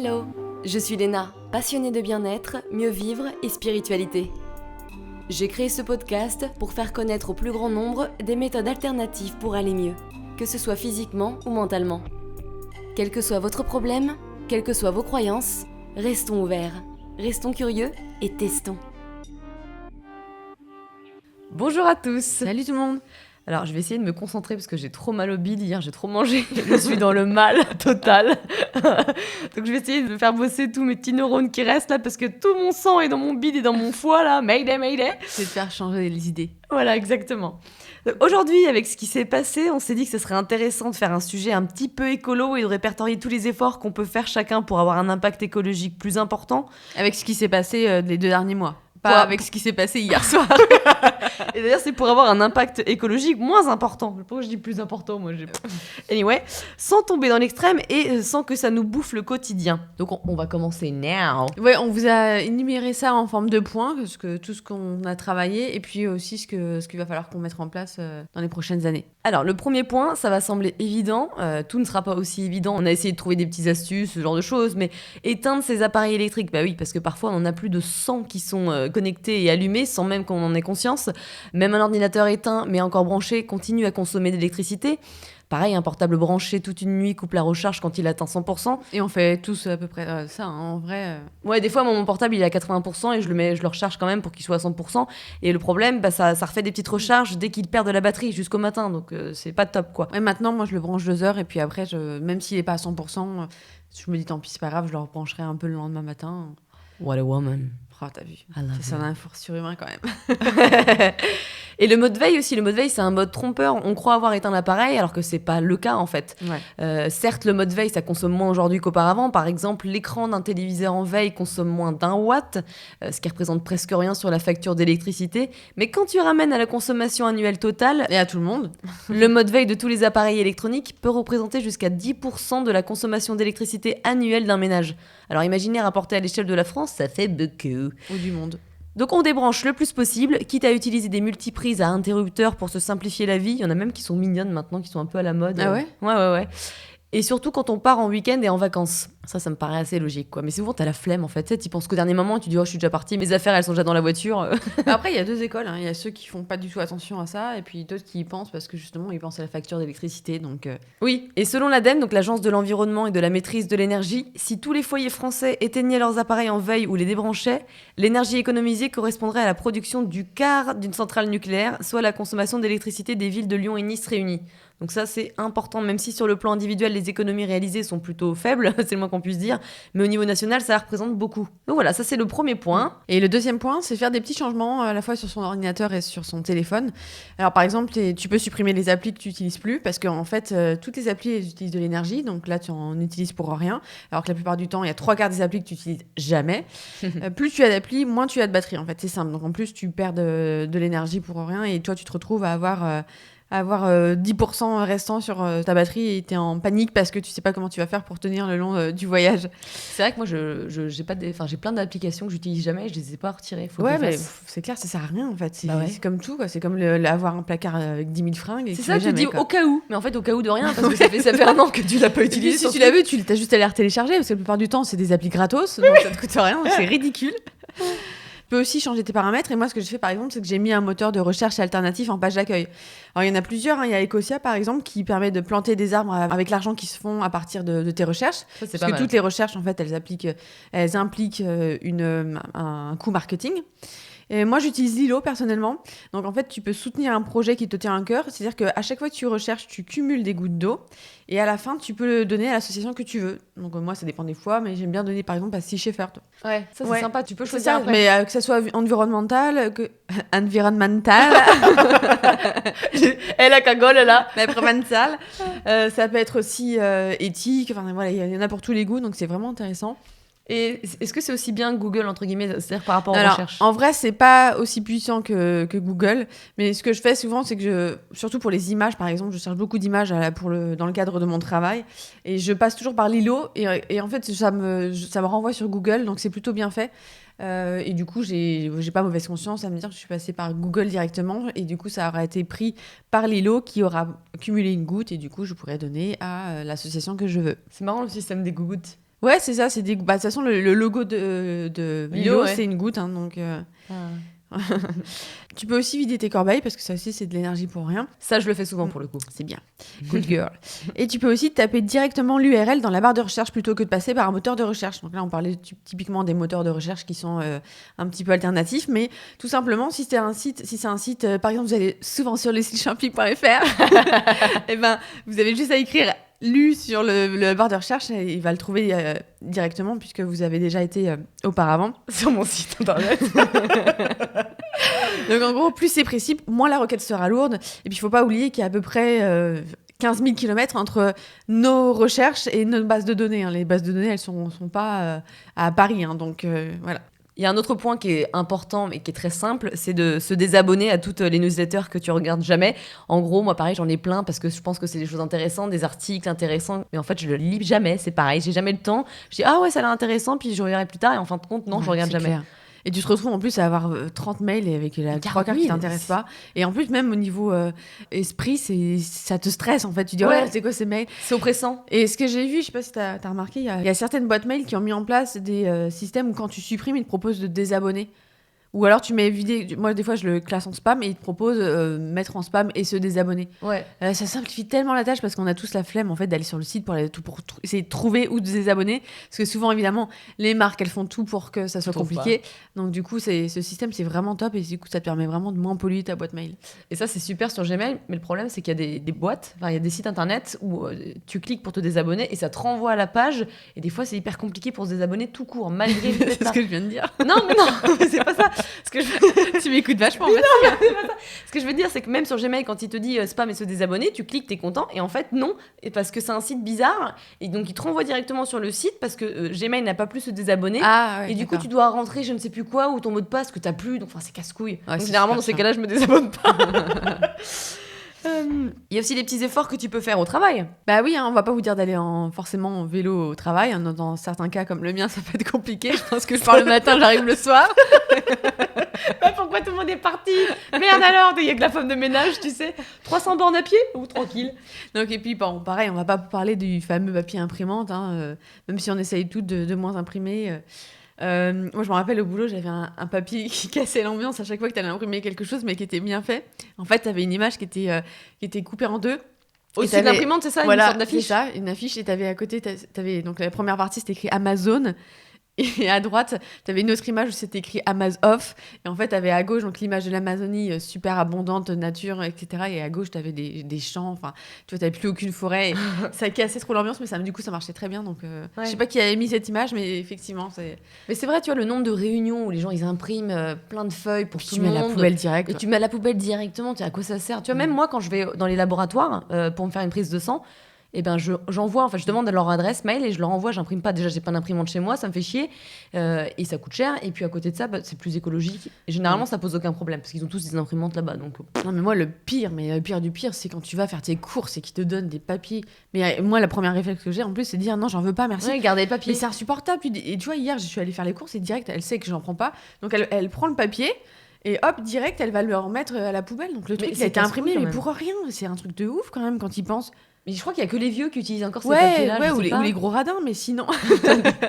Hello, je suis Léna, passionnée de bien-être, mieux vivre et spiritualité. J'ai créé ce podcast pour faire connaître au plus grand nombre des méthodes alternatives pour aller mieux, que ce soit physiquement ou mentalement. Quel que soit votre problème, quelles que soient vos croyances, restons ouverts, restons curieux et testons. Bonjour à tous. Salut tout le monde. Alors, je vais essayer de me concentrer parce que j'ai trop mal au bide hier, j'ai trop mangé. Je suis dans le mal total. Donc, je vais essayer de faire bosser tous mes petits neurones qui restent là parce que tout mon sang est dans mon bide et dans mon foie là. Mayday. C'est de faire changer les idées. Voilà, exactement. Donc, aujourd'hui, avec ce qui s'est passé, on s'est dit que ce serait intéressant de faire un sujet un petit peu écolo et de répertorier tous les efforts qu'on peut faire chacun pour avoir un impact écologique plus important. Avec ce qui s'est passé les 2 derniers mois. Pas avec ce qui s'est passé hier soir. Et d'ailleurs, c'est pour avoir un impact écologique moins important. Pourquoi je dis plus important, moi Anyway, sans tomber dans l'extrême et sans que ça nous bouffe le quotidien. Donc, on va commencer now. Ouais, on vous a énuméré ça en forme de points, tout ce qu'on a travaillé, et puis aussi ce qu'il va falloir qu'on mette en place dans les prochaines années. Alors, le premier point, ça va sembler évident. Tout ne sera pas aussi évident. On a essayé de trouver des petites astuces, ce genre de choses, mais éteindre ces appareils électriques, bah oui, parce que parfois, on en a plus de 100 qui sont connectés et allumés sans même qu'on en ait conscience. Même un ordinateur éteint, mais encore branché, continue à consommer de l'électricité. Pareil, un portable branché toute une nuit coupe la recharge quand il atteint 100%. Et on fait tous à peu près ça, hein, en vrai. Ouais, des fois, mon portable, il est à 80% et je le recharge quand même pour qu'il soit à 100%. Et le problème, ça refait des petites recharges dès qu'il perd de la batterie jusqu'au matin. Donc, c'est pas top, quoi. Ouais, maintenant, moi, je le branche 2 heures, et puis après, même s'il est pas à 100%, je me dis, tant pis, c'est pas grave, je le rebrancherai un peu le lendemain matin. What a woman. Oh, t'as vu. I love C'est you. un effort surhumain quand même. Et le mode veille aussi. Le mode veille, c'est un mode trompeur. On croit avoir éteint l'appareil alors que c'est pas le cas en fait. Ouais. Certes, le mode veille, ça consomme moins aujourd'hui qu'auparavant. Par exemple, l'écran d'un téléviseur en veille consomme moins d'1 watt, ce qui représente presque rien sur la facture d'électricité. Mais quand tu ramènes à la consommation annuelle totale, Et à tout le monde. le mode veille de tous les appareils électroniques peut représenter jusqu'à 10% de la consommation d'électricité annuelle d'un ménage. Alors imaginez rapporté à l'échelle de la France, ça fait beaucoup. Ou du monde. Donc on débranche le plus possible, quitte à utiliser des multiprises à interrupteurs pour se simplifier la vie. Il y en a même qui sont mignonnes maintenant, qui sont un peu à la mode. Ah ouais ? Ouais. Et surtout quand on part en week-end et en vacances. Ça me paraît assez logique, quoi. Mais souvent, t'as la flemme, en fait. Tu sais, t'y penses qu'au dernier moment, tu dis « Oh, je suis déjà partie, mes affaires, elles sont déjà dans la voiture. » Après, il y a 2 écoles. Il y a ceux qui font pas du tout attention à ça, et puis d'autres qui y pensent parce que justement, ils pensent à la facture d'électricité. Donc, Oui, et selon l'ADEME, donc l'Agence de l'environnement et de la maîtrise de l'énergie, si tous les foyers français éteignaient leurs appareils en veille ou les débranchaient, l'énergie économisée correspondrait à la production du quart d'une centrale nucléaire, soit la consommation d'électricité des villes de Lyon et Nice réunies. Donc ça, c'est important, même si sur le plan individuel, les économies réalisées sont plutôt faibles, c'est le moins qu'on puisse dire, mais au niveau national, ça représente beaucoup. Donc voilà, ça c'est le premier point. Et le deuxième point, c'est faire des petits changements à la fois sur son ordinateur et sur son téléphone. Alors par exemple, tu peux supprimer les applis que tu n'utilises plus parce qu'en fait, toutes les applis elles utilisent de l'énergie, donc là tu en utilises pour rien. Alors que la plupart du temps, il y a 3/4 des applis que tu n'utilises jamais. Plus tu as d'applis, moins tu as de batterie en fait, c'est simple. Donc en plus, tu perds de l'énergie pour rien et toi tu te retrouves à avoir 10% restant sur ta batterie et t'es en panique parce que tu sais pas comment tu vas faire pour tenir le long du voyage. C'est vrai que moi, j'ai plein d'applications que j'utilise jamais et je les ai pas retirées. Faut que Ouais, je le mais fasse. c'est clair, ça sert à rien en fait. C'est, Bah ouais. c'est comme tout, quoi. C'est comme avoir un placard avec 10 000 fringues. Et C'est que ça, l'as tu jamais, dis quoi. au cas où. Mais en fait, au cas où de rien, parce que ça fait 1 an que tu l'as pas Et puis, utilisé. si tu l'as vu, t'as juste à les retélécharger parce que la plupart du temps, c'est des applis gratos, donc ça te coûte rien, donc c'est ridicule. Tu peux aussi changer tes paramètres. Et moi, ce que j'ai fait, par exemple, c'est que j'ai mis un moteur de recherche alternatif en page d'accueil. Alors, il y en a plusieurs. Il y a Ecosia, par exemple, qui permet de planter des arbres avec l'argent qui se font à partir de tes recherches. Ça, c'est Parce pas que mal. toutes les recherches, en fait, elles impliquent un coût marketing. Et moi, j'utilise Lilo personnellement. Donc, en fait, tu peux soutenir un projet qui te tient à cœur. C'est-à-dire qu'à chaque fois que tu recherches, tu cumules des gouttes d'eau. Et à la fin, tu peux le donner à l'association que tu veux. Donc, moi, ça dépend des fois, mais j'aime bien donner, par exemple, à Sea Shepherd. Ouais, ça c'est Ouais. sympa. Tu peux C'est choisir ça, après. mais que ça soit environnemental, environnemental, Elle a cagole là. environnemental, ça peut être aussi éthique. Enfin, voilà, il y en a pour tous les goûts, donc c'est vraiment intéressant. Et est-ce que c'est aussi bien que Google, entre guillemets, c'est-à-dire par rapport aux Alors, recherches? en vrai, c'est pas aussi puissant que Google, mais ce que je fais souvent, c'est que surtout pour les images, par exemple, je cherche beaucoup d'images dans le cadre de mon travail, et je passe toujours par Lilo, et en fait, ça me renvoie sur Google, donc c'est plutôt bien fait. Et du coup, j'ai pas mauvaise conscience à me dire que je suis passée par Google directement, et du coup, ça aura été pris par Lilo qui aura cumulé une goutte, et du coup, je pourrais donner à l'association que je veux. C'est marrant le système des gougouttes. Ouais, c'est ça. De toute façon, le logo de Milo, ouais. c'est une goutte. Hein, donc, tu peux aussi vider tes corbeilles parce que ça aussi, c'est de l'énergie pour rien. Ça, je le fais souvent pour le coup. C'est bien. Good girl. Et tu peux aussi taper directement l'URL dans la barre de recherche plutôt que de passer par un moteur de recherche. Donc là, on parlait typiquement des moteurs de recherche qui sont un petit peu alternatifs. Mais tout simplement, si c'est un site, par exemple, vous allez souvent sur le site champi.fr, et ben, vous avez juste à écrire lu sur le barre de recherche et il va le trouver directement puisque vous avez déjà été auparavant Sur mon site internet. Donc en gros, plus c'est précis, moins la requête sera lourde. Et puis il faut pas oublier qu'il y a à peu près 15 000 km entre nos recherches et nos bases de données. Hein. Les bases de données, elles sont pas à Paris. Hein. Donc voilà. Il y a un autre point qui est important mais qui est très simple, c'est de se désabonner à toutes les newsletters que tu regardes jamais. En gros, moi pareil, j'en ai plein parce que je pense que c'est des choses intéressantes, des articles intéressants, mais en fait je le lis jamais, c'est pareil, j'ai jamais le temps. Je dis ah ouais, ça a l'air intéressant, puis je regarderai plus tard et en fin de compte non, je regarde jamais. Clair. Et tu te retrouves en plus à avoir 30 mails et avec la 3 quarts qui t'intéressent pas. Et en plus, même au niveau esprit, ça te stresse en fait. Tu dis, ouais, c'est quoi ces mails ? C'est oppressant. Et ce que j'ai vu, je sais pas si t'as remarqué, il y a certaines boîtes mail qui ont mis en place des systèmes où quand tu supprimes, ils te proposent de te désabonner. Ou alors tu mets vider. Moi, des fois, je le classe en spam et il te propose mettre en spam et se désabonner. Ouais. Ça simplifie tellement la tâche parce qu'on a tous la flemme en fait d'aller sur le site pour essayer de trouver ou de se désabonner. Parce que souvent, évidemment, les marques elles font tout pour que ça soit compliqué. Donc du coup, ce système c'est vraiment top et du coup, ça te permet vraiment de moins polluer ta boîte mail. Et ça, c'est super sur Gmail, mais le problème, c'est qu'il y a des boîtes, il y a des sites internet où tu cliques pour te désabonner et ça te renvoie à la page. Et des fois, c'est hyper compliqué pour se désabonner tout court, malgré le C'est ce que je viens de dire. Non, mais c'est pas ça. Ce que Tu m'écoutes vachement. Non, c'est pas ça. Ce que je veux dire, c'est que même sur Gmail, quand il te dit spam et se désabonner, tu cliques, t'es content, et en fait, non, et parce que c'est un site bizarre, et donc il te renvoie directement sur le site parce que Gmail n'a pas plus se désabonner. Ah, ouais, et du coup, tu dois rentrer je ne sais plus quoi, ou ton mot de passe que t'as plus, donc enfin, c'est casse-couille. Ouais, Donc, c'est généralement, dans super ces cas-là, je me désabonne pas. Il y a aussi des petits efforts que tu peux faire au travail. Bah oui, hein, on va pas vous dire d'aller forcément en vélo au travail. Hein, dans certains cas, comme le mien, ça peut être compliqué. Je pense que je pars le matin, j'arrive le soir. Bah, pourquoi tout le monde est parti ? Merde alors, il y a que la femme de ménage, tu sais. 300 bornes à pied ou tranquille. Donc, et puis, bon, pareil, on va pas parler du fameux papier imprimante, hein, même si on essaye toutes de moins imprimer. Moi, je me rappelle au boulot, j'avais un papier qui cassait l'ambiance à chaque fois que tu allais imprimer quelque chose, mais qui était bien fait. En fait, tu avais une image qui était coupée en deux. Au-dessus de l'imprimante, c'est ça, voilà, une sorte d'affiche. C'est ça, une affiche. Et tu avais à côté, donc la première partie, c'était écrit Amazon. Et à droite, tu avais une autre image où c'était écrit Amazon Off. Et en fait, tu avais à gauche donc l'image de l'Amazonie, super abondante, nature, etc. Et à gauche, tu avais des champs. Enfin, tu vois, tu n'avais plus aucune forêt. Et ça cassait trop l'ambiance, mais du coup, ça marchait très bien. Donc, je sais pas qui avait mis cette image, mais effectivement, c'est. Mais c'est vrai, tu vois, le nombre de réunions où les gens ils impriment plein de feuilles pour tout le monde. Tu mets à la poubelle direct. Et tu mets à la poubelle directement. Tu sais à quoi ça sert ? Tu vois, même moi, quand je vais dans les laboratoires pour me faire une prise de sang, et ben j'envoie, enfin je demande leur adresse mail et je leur envoie, j'imprime pas, déjà j'ai pas d'imprimante chez moi, ça me fait chier et ça coûte cher, et puis à côté de ça c'est plus écologique et généralement ça pose aucun problème parce qu'ils ont tous des imprimantes là-bas, donc non mais moi le pire du pire c'est quand tu vas faire tes courses et qu'ils te donnent des papiers, mais moi la première réflexe que j'ai en plus c'est de dire non j'en veux pas merci, ouais, garder les papiers, mais c'est insupportable. Et tu vois, hier je suis allée faire les courses et direct elle sait que j'en prends pas, donc elle prend le papier et hop, direct, elle va le remettre à la poubelle. Donc le truc, il a été imprimé, mais pour rien. C'est un truc de ouf quand même quand ils pensent. Mais je crois qu'il y a que les vieux qui utilisent encore ces papiers-là. Ouais, ou les gros radins, mais sinon.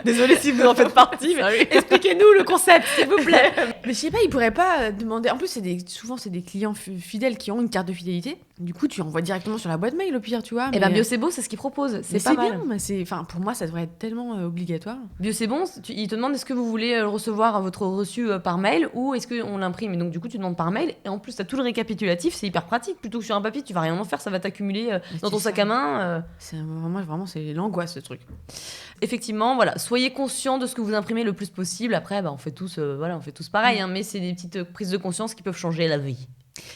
Désolée si vous en faites partie, mais expliquez-nous le concept, s'il vous plaît. Mais je sais pas, ils pourraient pas demander. En plus, souvent, c'est des clients fidèles qui ont une carte de fidélité. Du coup, tu envoies directement sur la boîte mail au pire, tu vois. Et ben Biocebo, c'est ce qu'ils proposent. C'est pas mal. Bien, enfin, pour moi, ça devrait être tellement obligatoire. Biocebo, ils te demandent est-ce que vous voulez recevoir votre reçu par mail ou est-ce qu'on l'imprime. Et donc, du coup, tu demandes par mail. Et en plus, tu as tout le récapitulatif. C'est hyper pratique. Plutôt que sur un papier, tu vas rien en faire. Ça va t'accumuler dans ton sac à main. Vraiment, c'est l'angoisse, ce truc. Effectivement, voilà. Soyez conscients de ce que vous imprimez le plus possible. Après, on fait tous pareil. Hein, mais c'est des petites prises de conscience qui peuvent changer la vie.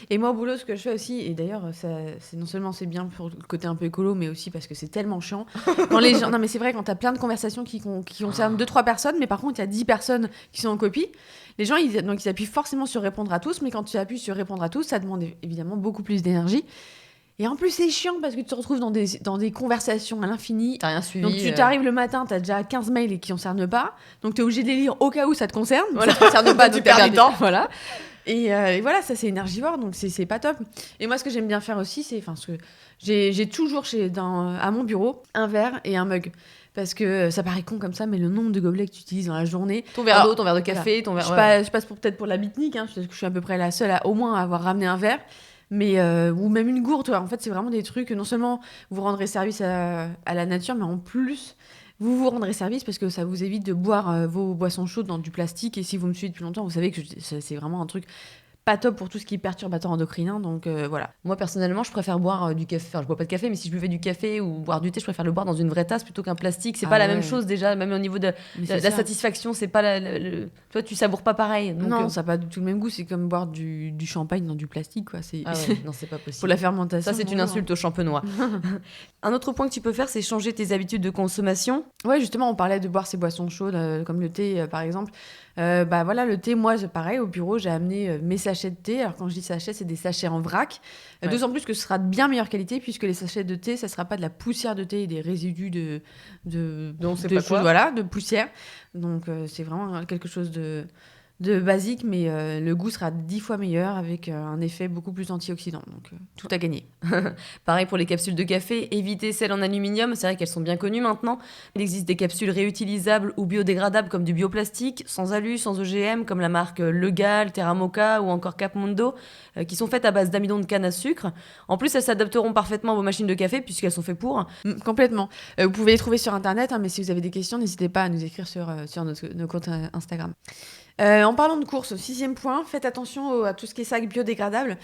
Et moi au boulot ce que je fais aussi, et d'ailleurs c'est non seulement c'est bien pour le côté un peu écolo, mais aussi parce que c'est tellement chiant quand les gens, non mais c'est vrai, quand t'as plein de conversations qui concernent 2-3 personnes, mais par contre il y a 10 personnes qui sont en copie, les gens ils appuient forcément sur répondre à tous, mais quand tu appuies sur répondre à tous, ça demande évidemment beaucoup plus d'énergie. Et en plus, c'est chiant parce que tu te retrouves dans des conversations à l'infini. T'as rien suivi. Donc, tu t'arrives le matin, t'as déjà 15 mails qui ne concernent pas. Donc, t'es obligé de les lire au cas où ça te concerne. Voilà. Ça te concerne pas, donc tu perds du temps. Voilà. Et voilà, ça c'est énergivore, donc c'est pas top. Et moi, ce que j'aime bien faire aussi, c'est, j'ai toujours à mon bureau un verre et un mug. Parce que ça paraît con comme ça, mais le nombre de gobelets que tu utilises dans la journée. Ton verre d'eau, ton verre de café, ton verre. Je passe peut-être pour la bitnique, parce que je suis à peu près la seule à au moins avoir ramené un verre. Mais, ou même une gourde, en fait, c'est vraiment des trucs que non seulement vous rendrez service à la nature, mais en plus, vous vous rendrez service parce que ça vous évite de boire vos boissons chaudes dans du plastique. Et si vous me suivez depuis longtemps, vous savez que c'est vraiment un truc pas top pour tout ce qui est perturbateur endocrinien. Donc voilà. Moi, personnellement, je préfère boire du café. Enfin, je bois pas de café, mais si je buvais du café ou boire du thé, je préfère le boire dans une vraie tasse plutôt qu'un plastique. C'est pas la même chose déjà, même au niveau de la satisfaction. C'est pas toi, tu savoures pas pareil. Donc, non, ça n'a pas du tout le même goût. C'est comme boire du champagne dans du plastique, quoi. Non, c'est pas possible. Pour la fermentation. Ça, c'est une insulte aux champenois. Un autre point que tu peux faire, c'est changer tes habitudes de consommation. Ouais, justement, on parlait de boire ces boissons chaudes, comme le thé, par exemple. Voilà, le thé, moi, pareil, au bureau, j'ai amené mes sachets de thé. Alors, quand je dis sachets, c'est des sachets en vrac. D'autant plus que ce sera de bien meilleure qualité, puisque les sachets de thé, ça sera pas de la poussière de thé et des résidus de choses, voilà, de poussière. Donc, c'est vraiment quelque chose de basique, mais le goût sera 10 fois meilleur avec un effet beaucoup plus antioxydant. Donc, tout à gagner. Pareil pour les capsules de café, évitez celles en aluminium, c'est vrai qu'elles sont bien connues maintenant. Il existe des capsules réutilisables ou biodégradables comme du bioplastique, sans alu, sans OGM, comme la marque Legal, Terra Mocha ou encore Cap Mondo, qui sont faites à base d'amidon de canne à sucre. En plus, elles s'adapteront parfaitement à vos machines de café puisqu'elles sont faites pour. Complètement. Vous pouvez les trouver sur Internet, mais si vous avez des questions, n'hésitez pas à nous écrire sur nos comptes Instagram. En parlant de course, 6e point, faites attention à tout ce qui est sac biodégradable.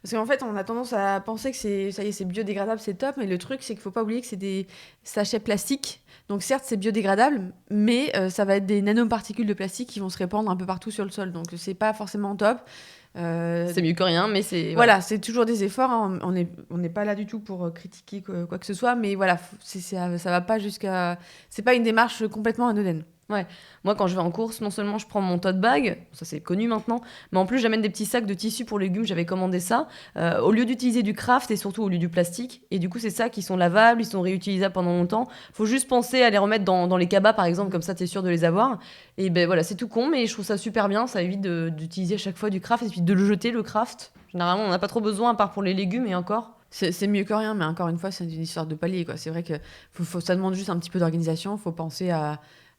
Parce qu'en fait, on a tendance à penser que c'est biodégradable, c'est top, mais le truc, c'est qu'il ne faut pas oublier que c'est des sachets plastiques. Donc certes, c'est biodégradable, mais ça va être des nanoparticules de plastique qui vont se répandre un peu partout sur le sol. Donc c'est pas forcément top. C'est mieux que rien, mais c'est... Voilà, c'est toujours des efforts. Hein. On n'est pas là du tout pour critiquer quoi que ce soit, mais voilà, ça va pas jusqu'à... C'est pas une démarche complètement anodine. Ouais, moi quand je vais en course, non seulement je prends mon tote bag, ça c'est connu maintenant, mais en plus j'amène des petits sacs de tissu pour légumes, j'avais commandé ça, au lieu d'utiliser du craft et surtout au lieu du plastique, et du coup c'est ça qui sont lavables, ils sont réutilisables pendant longtemps, faut juste penser à les remettre dans les cabas par exemple, comme ça t'es sûr de les avoir, et ben voilà, c'est tout con, mais je trouve ça super bien, ça évite d'utiliser à chaque fois du craft et puis de le jeter le craft, généralement on n'a pas trop besoin à part pour les légumes et encore. C'est mieux que rien, mais encore une fois c'est une histoire de palier, quoi. C'est vrai que ça demande juste un petit peu d'organisation, faut penser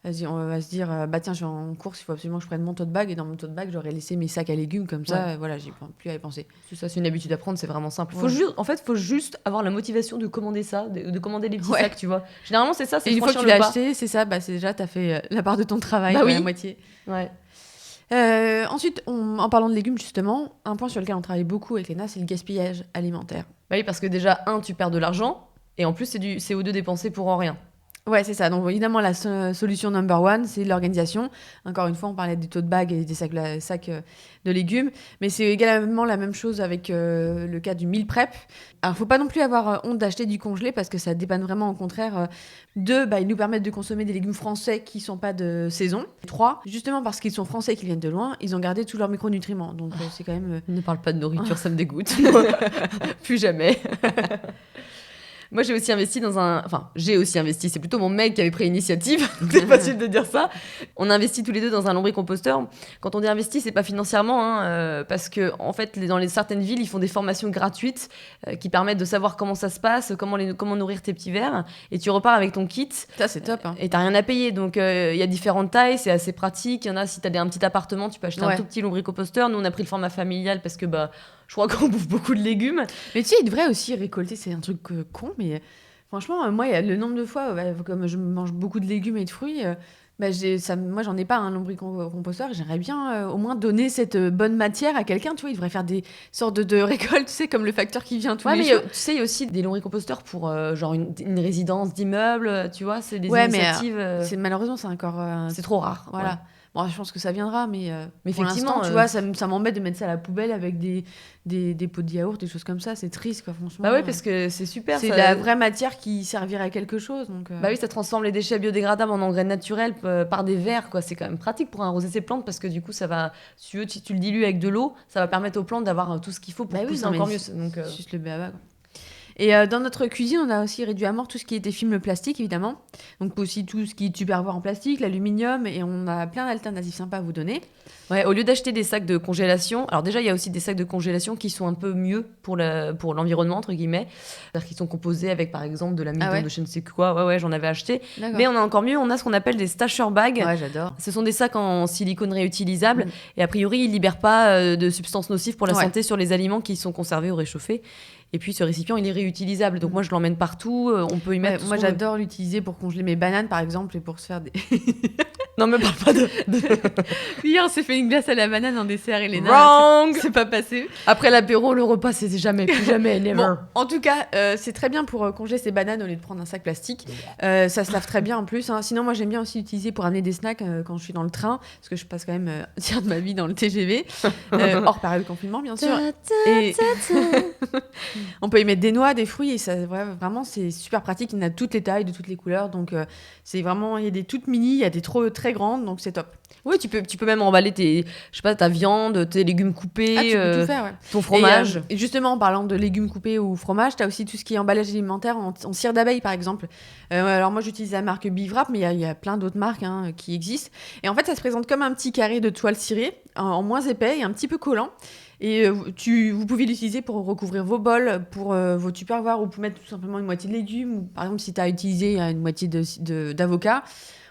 on va se dire, tiens, je vais en course, il faut absolument que je prenne mon tote bag. Et dans mon tote bag, j'aurais laissé mes sacs à légumes comme ça. Voilà, j'ai plus à y penser. C'est ça, c'est une habitude à prendre, c'est vraiment simple. Faut juste avoir la motivation de commander ça, de commander les petits sacs, tu vois. Généralement, c'est ça, c'est et une fois que tu l'as acheté, c'est ça, c'est déjà, t'as fait la part de ton travail, la moitié. Ouais. Ensuite, en parlant de légumes, justement, un point sur lequel on travaille beaucoup avec Léna, c'est le gaspillage alimentaire. Bah oui, parce que déjà, tu perds de l'argent, et en plus, c'est du CO2 dépensé pour rien. Ouais, c'est ça. Donc évidemment, la solution number one, c'est l'organisation. Encore une fois, on parlait des tote bags et des sacs de légumes, mais c'est également la même chose avec le cas du meal prep. Alors, faut pas non plus avoir honte d'acheter du congelé parce que ça dépanne vraiment. Au contraire, ils nous permettent de consommer des légumes français qui sont pas de saison. 3, justement parce qu'ils sont français et qu'ils viennent de loin, ils ont gardé tous leurs micronutriments. Donc c'est quand même. Ne parle pas de nourriture, ça me dégoûte. Plus jamais. Moi, j'ai aussi investi c'est plutôt mon mec qui avait pris l'initiative, c'est facile de dire ça. On a investi tous les deux dans un lombricomposteur. Quand on dit investi, c'est pas financièrement, parce que en fait, dans certaines villes, ils font des formations gratuites qui permettent de savoir comment ça se passe, comment nourrir tes petits vers, et tu repars avec ton kit. Ça, c'est top. Hein. Et t'as rien à payer, donc il y a différentes tailles, c'est assez pratique. Il y en a, si t'as un petit appartement, tu peux acheter un tout petit lombricomposteur. Nous, on a pris le format familial parce que je crois qu'on bouffe beaucoup de légumes. Mais tu sais, il devrait aussi récolter, c'est un truc con, mais franchement, moi, le nombre de fois, comme je mange beaucoup de légumes et de fruits, moi, j'en ai pas un lombricomposteur. J'aimerais bien au moins donner cette bonne matière à quelqu'un. Tu vois, il devrait faire des sortes de récoltes, tu sais, comme le facteur qui vient tous les jours. Tu sais, il y a aussi des lombricomposteurs pour genre une résidence d'immeuble, tu vois, c'est des initiatives. Mais malheureusement, c'est encore. C'est trop rare. Voilà. Ouais. Bon, je pense que ça viendra, mais effectivement, tu vois, ça m'embête de mettre ça à la poubelle avec des pots de yaourt, des choses comme ça. C'est triste, quoi, franchement. Bah oui, parce que c'est super. C'est de la vraie matière qui servirait à quelque chose. Donc, Bah oui, ça transforme les déchets biodégradables en engrais naturels par des vers, quoi. C'est quand même pratique pour arroser ces plantes parce que du coup, ça va, si tu le dilues avec de l'eau, ça va permettre aux plantes d'avoir tout ce qu'il faut pour pousser encore mieux. Donc, juste le béaba, quoi. Et dans notre cuisine, on a aussi réduit à mort tout ce qui était film plastique, évidemment. Donc aussi tout ce qui est tupperware en plastique, l'aluminium, et on a plein d'alternatives sympas à vous donner. Ouais, au lieu d'acheter des sacs de congélation, alors déjà il y a aussi des sacs de congélation qui sont un peu mieux pour l'environnement entre guillemets, c'est-à-dire qu'ils sont composés avec par exemple de l'amidon de je ne sais quoi. Ouais, j'en avais acheté. D'accord. Mais on a encore mieux, on a ce qu'on appelle des stasher bags. Ouais, j'adore. Ce sont des sacs en silicone réutilisables et a priori ils libèrent pas de substances nocives pour la santé sur les aliments qui sont conservés ou réchauffés. Et puis ce récipient il est réutilisable, donc moi je l'emmène partout, on peut y mettre. Moi j'adore l'utiliser pour congeler mes bananes par exemple et pour se faire des. Non, me parle pas de... Hier, on s'est fait une glace à la banane en dessert, Elena. Wrong. C'est pas passé. Après l'apéro, le repas, c'est plus jamais, never. Bon, en tout cas, c'est très bien pour congeler ses bananes au lieu de prendre un sac plastique. Ça se lave très bien en plus. Hein. Sinon, moi, j'aime bien aussi l'utiliser pour amener des snacks quand je suis dans le train, parce que je passe quand même un tiers de ma vie dans le TGV, hors période de confinement, bien sûr. Et on peut y mettre des noix, des fruits, et ça, vraiment, c'est super pratique. Il y en a de toutes les tailles, de toutes les couleurs, donc c'est vraiment, il y a des toutes mini, il y a des très grandes, donc c'est top. Oui, tu peux même emballer ta viande, tes légumes coupés, tu peux tout faire, ton fromage. Et justement, en parlant de légumes coupés ou fromage, tu as aussi tout ce qui est emballage alimentaire en cire d'abeille, par exemple. Alors moi, j'utilise la marque Bivrap, mais il y a plein d'autres marques qui existent. Et en fait, ça se présente comme un petit carré de toile cirée, en moins épais et un petit peu collant. Et vous pouvez l'utiliser pour recouvrir vos bols, pour vos tupperwares, ou pour mettre tout simplement une moitié de légumes, ou par exemple, si tu as utilisé une moitié d'avocat,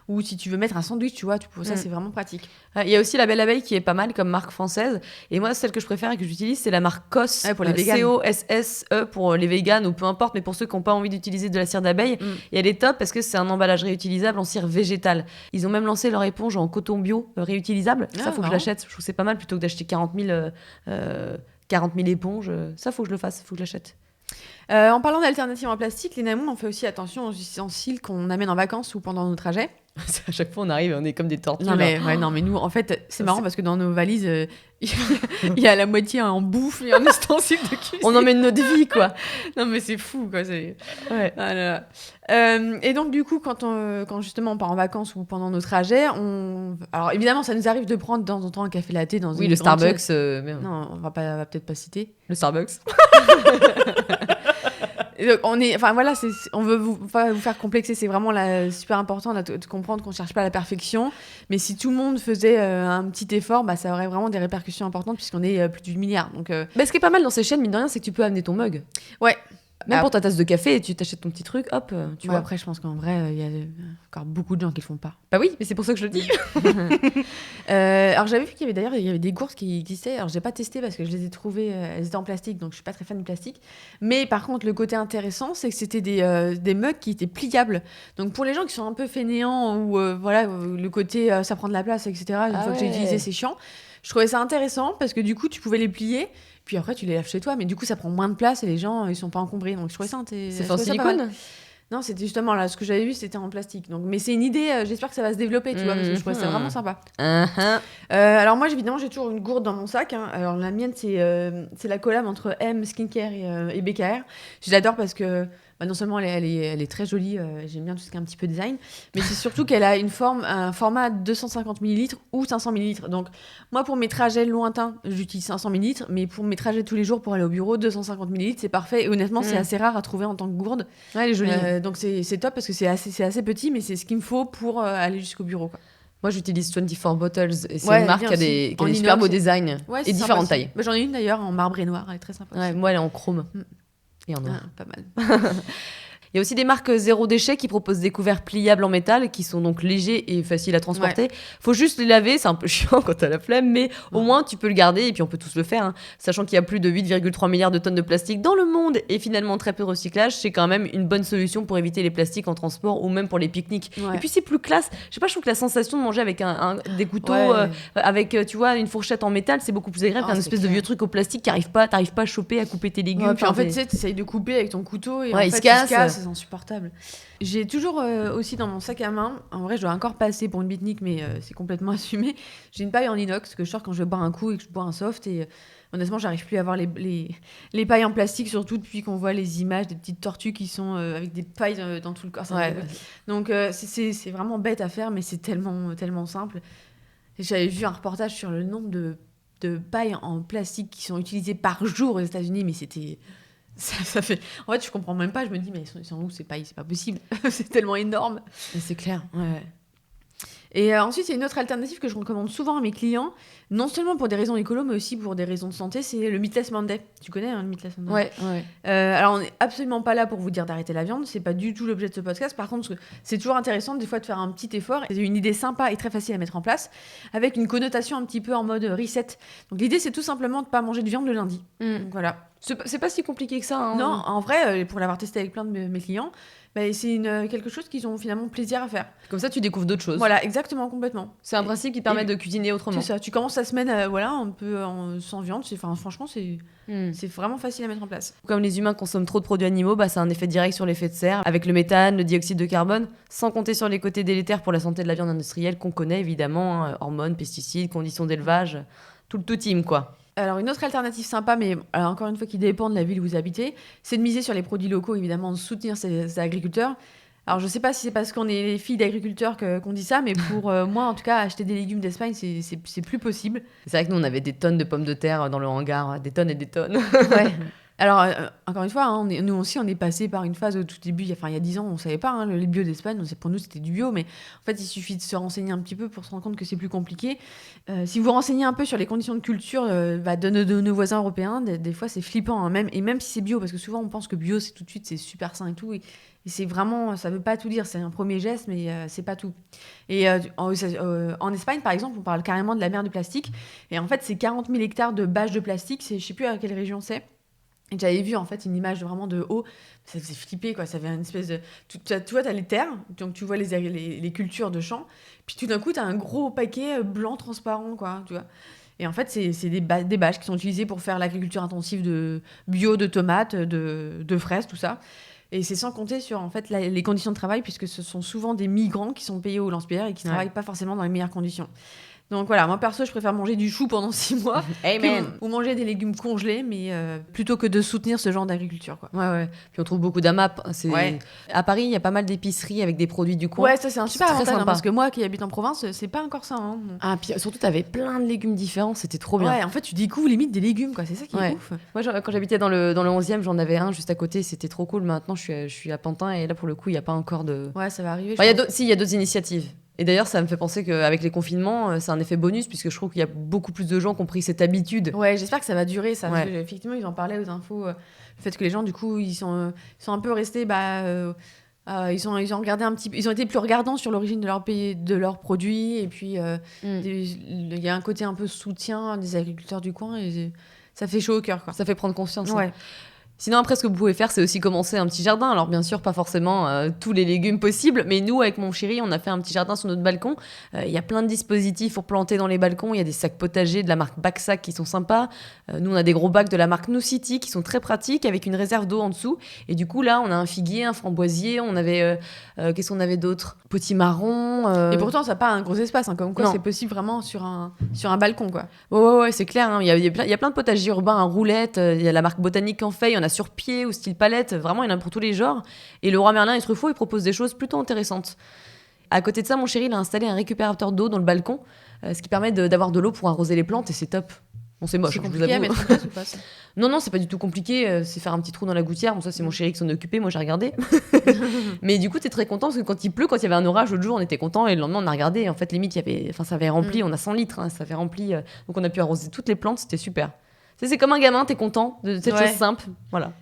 ou si tu veux mettre un sandwich, tu vois, ça c'est vraiment pratique. Il y a aussi la Belle Abeille qui est pas mal comme marque française. Et moi, celle que je préfère et que j'utilise, c'est la marque COS. Pour les véganes. COSSE pour les véganes ou peu importe, mais pour ceux qui n'ont pas envie d'utiliser de la cire d'abeille. Et elle est top parce que c'est un emballage réutilisable en cire végétale. Ils ont même lancé leur éponge en coton bio réutilisable. Ça, faut que je l'achète. Je trouve que c'est pas mal plutôt que d'acheter 40 000 éponges. Ça, faut que je le fasse, faut que je l'achète. En parlant d'alternatives en plastique, les Namoun, on fait aussi attention aux ustensiles qu'on amène en vacances ou pendant nos trajets. À chaque fois, on arrive, on est comme des tortues. Non, mais nous, en fait, c'est marrant parce que dans nos valises, il y a la moitié en bouffe et en ustensiles de cuisine. On emmène notre vie, quoi. Non, mais c'est fou, quoi. Ouais. Ah là là. Et donc, du coup, quand justement on part en vacances ou pendant nos trajets, alors évidemment, ça nous arrive de prendre de temps en temps un café latte dans une le Starbucks. Non, on va peut-être pas citer. Le Starbucks. On veut vous faire complexer, c'est vraiment super important de comprendre qu'on cherche pas la perfection, mais si tout le monde faisait un petit effort, ça aurait vraiment des répercussions importantes puisqu'on est plus de 8 milliards. Donc, ce qui est pas mal dans ces chaînes, mine de rien, c'est que tu peux amener ton mug. Ouais. Même pour ta tasse de café, tu t'achètes ton petit truc, hop, tu vois. Après, je pense qu'en vrai, il y a encore beaucoup de gens qui le font pas. Bah oui, mais c'est pour ça que je le dis. Alors j'avais vu qu'il y avait des gourdes qui existaient. Alors j'ai pas testé parce que je les ai trouvées, elles étaient en plastique, donc je suis pas très fan du plastique. Mais par contre, le côté intéressant, c'est que c'était des mugs qui étaient pliables. Donc pour les gens qui sont un peu fainéants ou le côté ça prend de la place, etc. Une fois que j'ai utilisé, c'est chiant. Je trouvais ça intéressant parce que du coup, tu pouvais les plier. Puis après, tu les laves chez toi, mais du coup, ça prend moins de place et les gens, ils sont pas encombrés. Donc, je trouvais ça intéressant. C'est fait en silicone ? Non, c'était justement là, ce que j'avais vu, c'était en plastique. Donc, mais c'est une idée, j'espère que ça va se développer, tu vois, parce que je trouvais ça vraiment sympa. Alors, moi, évidemment, j'ai toujours une gourde dans mon sac. Hein. Alors, la mienne, c'est la collab entre M Skincare et BKR. Je l'adore parce que non seulement elle est très jolie, j'aime bien tout ce qui est un petit peu design, mais c'est surtout qu'elle a un format 250 ml ou 500 ml. Donc moi, pour mes trajets lointains, j'utilise 500 ml, mais pour mes trajets tous les jours pour aller au bureau, 250 ml, c'est parfait. Et honnêtement, c'est assez rare à trouver en tant que gourde. Ouais, elle est jolie. Donc c'est top parce que c'est assez petit, mais c'est ce qu'il me faut pour aller jusqu'au bureau, quoi. Moi, j'utilise 24 Bottles et c'est une marque qui a des super beaux designs et différentes tailles. J'en ai une d'ailleurs en marbre et noir, elle est très sympa. Ouais, moi, elle est en chrome. Et en noir. Pas mal. Il y a aussi des marques zéro déchet qui proposent des couverts pliables en métal qui sont donc légers et faciles à transporter. Faut juste les laver, c'est un peu chiant quand t'as la flemme, mais au moins tu peux le garder et puis on peut tous le faire. Hein. Sachant qu'il y a plus de 8,3 milliards de tonnes de plastique dans le monde et finalement très peu de recyclage, c'est quand même une bonne solution pour éviter les plastiques en transport ou même pour les pique-niques. Ouais. Et puis c'est plus classe. Je sais pas, je trouve que la sensation de manger avec des couteaux, avec tu vois une fourchette en métal, c'est beaucoup plus agréable qu'un espèce de vieux truc au plastique qui t'arrives pas à choper, à couper tes légumes. Puis en fait, tu sais, t'essayes de couper avec ton couteau et en fait, il se casse. C'est insupportable. J'ai toujours aussi dans mon sac à main, en vrai je dois encore passer pour une bitnique mais c'est complètement assumé, j'ai une paille en inox parce que je sors quand je bois un coup et que je bois un soft et honnêtement j'arrive plus à avoir les pailles en plastique, surtout depuis qu'on voit les images des petites tortues qui sont avec des pailles dans tout le corps. Donc c'est vraiment bête à faire mais c'est tellement simple. J'avais vu un reportage sur le nombre de pailles en plastique qui sont utilisées par jour aux États-Unis, mais c'était Ça fait... En fait, je comprends même pas. Je me dis, mais ils sont où ces pailles? C'est pas possible. C'est tellement énorme. Et c'est clair. Ouais. Et ensuite, il y a une autre alternative que je recommande souvent à mes clients, non seulement pour des raisons écolo, mais aussi pour des raisons de santé, c'est le Meatless Monday. Tu connais le Meatless Monday? Ouais. Alors, on n'est absolument pas là pour vous dire d'arrêter la viande, c'est pas du tout l'objet de ce podcast. Par contre, c'est toujours intéressant des fois de faire un petit effort. C'est une idée sympa et très facile à mettre en place, avec une connotation un petit peu en mode reset. Donc l'idée, c'est tout simplement de pas manger de viande le lundi. Donc voilà. C'est pas si compliqué que ça. Hein. Non, en vrai, pour l'avoir testé avec plein de mes clients, c'est quelque chose qu'ils ont finalement plaisir à faire. Comme ça, tu découvres d'autres choses. Voilà, exactement, complètement. C'est un principe qui te permet de cuisiner autrement. C'est ça, tu commences la semaine un peu sans viande. Franchement, c'est vraiment facile à mettre en place. Comme les humains consomment trop de produits animaux, ça a un effet direct sur l'effet de serre, avec le méthane, le dioxyde de carbone, sans compter sur les côtés délétères pour la santé de la viande industrielle qu'on connaît évidemment, hormones, pesticides, conditions d'élevage, tout le team quoi. Alors, une autre alternative sympa, mais encore une fois qui dépend de la ville où vous habitez, c'est de miser sur les produits locaux, évidemment, de soutenir ces agriculteurs. Alors, je sais pas si c'est parce qu'on est les filles d'agriculteurs qu'on dit ça, mais pour moi, en tout cas, acheter des légumes d'Espagne, c'est plus possible. C'est vrai que nous, on avait des tonnes de pommes de terre dans le hangar, des tonnes et des tonnes. Ouais. Alors, encore une fois, nous aussi, on est passé par une phase au tout début, il y a 10 ans, on savait pas, le bio d'Espagne, pour nous, c'était du bio, mais en fait, il suffit de se renseigner un petit peu pour se rendre compte que c'est plus compliqué. Si vous vous renseignez un peu sur les conditions de culture de nos voisins européens, des fois, c'est flippant, hein, et même si c'est bio, parce que souvent, on pense que bio, c'est tout de suite, c'est super sain et tout, et c'est vraiment, ça veut pas tout dire, c'est un premier geste, mais c'est pas tout. Et en Espagne, par exemple, on parle carrément de la mer de plastique, et en fait, c'est 40 000 hectares de bâches de plastique, je sais plus à quelle région c'est. Et j'avais vu en fait une image vraiment de haut, ça faisait flipper quoi, ça avait une espèce de... Tu vois, t'as les terres, donc tu vois les cultures de champs, puis tout d'un coup t'as un gros paquet blanc transparent quoi, tu vois. Et en fait c'est des bâches qui sont utilisées pour faire l'agriculture intensive de bio, de tomates, de fraises, tout ça. Et c'est sans compter sur en fait les conditions de travail, puisque ce sont souvent des migrants qui sont payés au lance-pierre et qui travaillent pas forcément dans les meilleures conditions. Donc voilà, moi perso, je préfère manger du chou pendant 6 mois ou manger des légumes congelés, mais plutôt que de soutenir ce genre d'agriculture, quoi. Ouais. Puis on trouve beaucoup d'AMAP. À Paris, il y a pas mal d'épiceries avec des produits du coin. Ouais, ça c'est un super avantage, parce que moi qui habite en province, c'est pas encore ça. Hein. Ah, puis surtout, t'avais plein de légumes différents, c'était trop bien. Ouais, en fait, tu découvres limite des légumes, quoi. C'est ça qui est ouf. Moi, quand j'habitais dans le 11e, j'en avais un juste à côté, c'était trop cool. Maintenant, je suis à Pantin et là, pour le coup, il n'y a pas encore de... Ouais, ça va arriver. Il y a d'autres initiatives. Et d'ailleurs, ça me fait penser qu'avec les confinements, c'est un effet bonus, puisque je trouve qu'il y a beaucoup plus de gens qui ont pris cette habitude. Ouais, j'espère que ça va durer, ça. Parce que, effectivement, ils en parlaient aux infos. Le fait que les gens, du coup, ils sont un peu restés... ils ont regardé un petit peu, ils ont été plus regardants sur l'origine de leur pays, de leurs produits. Et puis, il y a un côté un peu soutien des agriculteurs du coin. Et ça fait chaud au cœur, quoi. Ça fait prendre conscience. Ouais. Hein. Sinon, après, ce que vous pouvez faire, c'est aussi commencer un petit jardin. Alors, bien sûr, pas forcément tous les légumes possibles, mais nous, avec mon chéri, on a fait un petit jardin sur notre balcon. Il y a plein de dispositifs pour planter dans les balcons. Il y a des sacs potagers de la marque Backsack qui sont sympas. Nous, on a des gros bacs de la marque No City qui sont très pratiques, avec une réserve d'eau en dessous. Et du coup, là, on a un figuier, un framboisier. On avait... qu'est-ce qu'on avait d'autre? Potimarron. Et pourtant, ça n'a pas un gros espace. Hein, comme quoi, c'est possible vraiment sur un balcon, quoi. Ouais, c'est clair. Hein. Il y a plein de potagers urbains à roulettes. Il y a la marque Botanique en feuille. On a sur pied ou style palette, vraiment il y en a pour tous les genres. Et Leroy Merlin et Truffaut, ils proposent des choses plutôt intéressantes. À côté de ça, mon chéri, il a installé un récupérateur d'eau dans le balcon, ce qui permet d'avoir de l'eau pour arroser les plantes, et c'est top. Bon, c'est moche, c'est compliqué à mettre en place ou pas, ça? Non, c'est pas du tout compliqué, c'est faire un petit trou dans la gouttière. Bon, ça, c'est mon chéri qui s'en est occupé, moi j'ai regardé. Mais du coup, t'es très content, parce que quand il pleut, quand il y avait un orage l'autre jour, on était content, et le lendemain, on a regardé, et en fait, limite, ça avait rempli, on a 100 litres, hein, ça avait rempli, donc on a pu arroser toutes les plantes, c'était super. C'est comme un gamin, t'es content de cette chose simple, voilà.